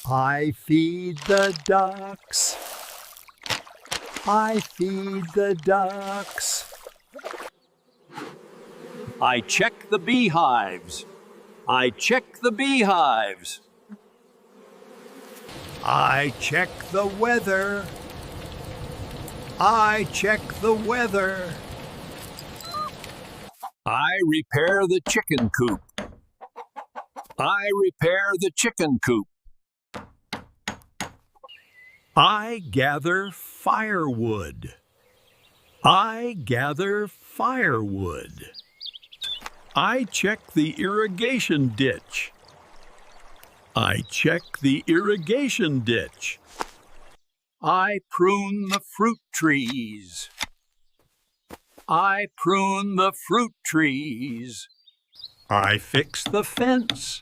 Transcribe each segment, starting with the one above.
I feed the ducks. I feed the ducks. I check the beehives. I check the beehives. I check the weather. I check the weather. I repair the chicken coop. I repair the chicken coop. I gather firewood. I gather firewood. I check the irrigation ditch. I check the irrigation ditch. I prune the fruit trees. I prune the fruit trees. I fix the fence.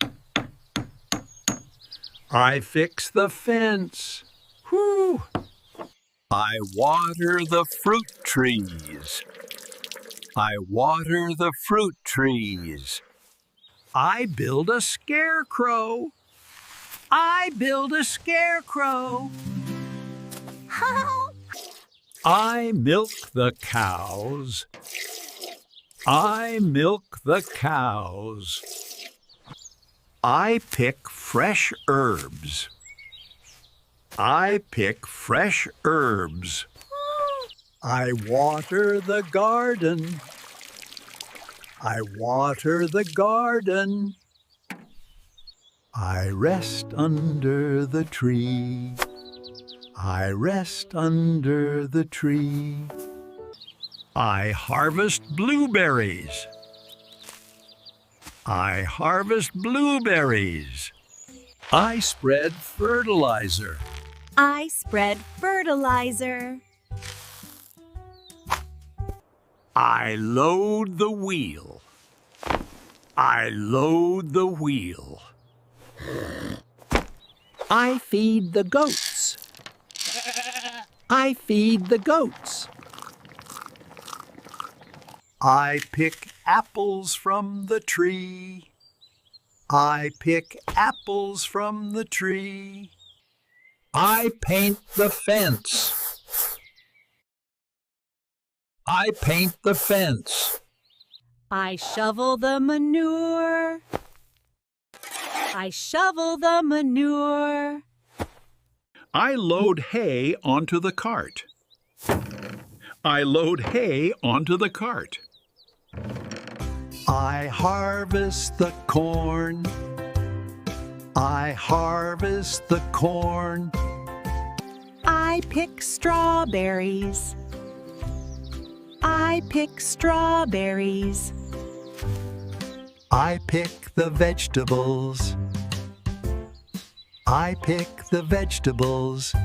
I fix the fence. Whew! I water the fruit trees. I water the fruit trees. I build a scarecrow. I build a scarecrow. I milk the cows. I milk the cows. I pick fresh herbs. I pick fresh herbs. I water the garden. I water the garden. I rest under the tree. I rest under the tree. I harvest blueberries. I harvest blueberries. I spread fertilizer. I spread fertilizer. I load the wheel. I load the wheel. I feed the goats. I feed the goats. I pick apples from the tree. I pick apples from the tree. I paint the fence. I paint the fence. I shovel the manure. I shovel the manure. I load hay onto the cart. I load hay onto the cart. I harvest the corn. I harvest the corn. I pick strawberries. I pick strawberries. I pick the vegetables. I pick the vegetables.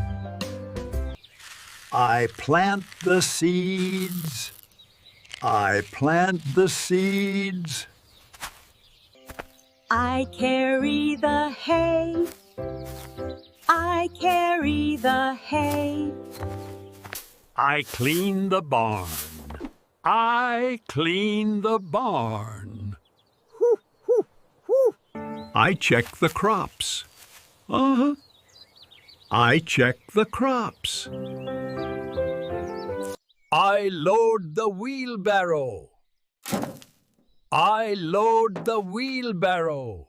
I plant the seeds. I plant the seeds. I carry the hay. I carry the hay. I clean the barn. I clean the barn. I check the crops. I check the crops. I load the wheelbarrow. I load the wheelbarrow.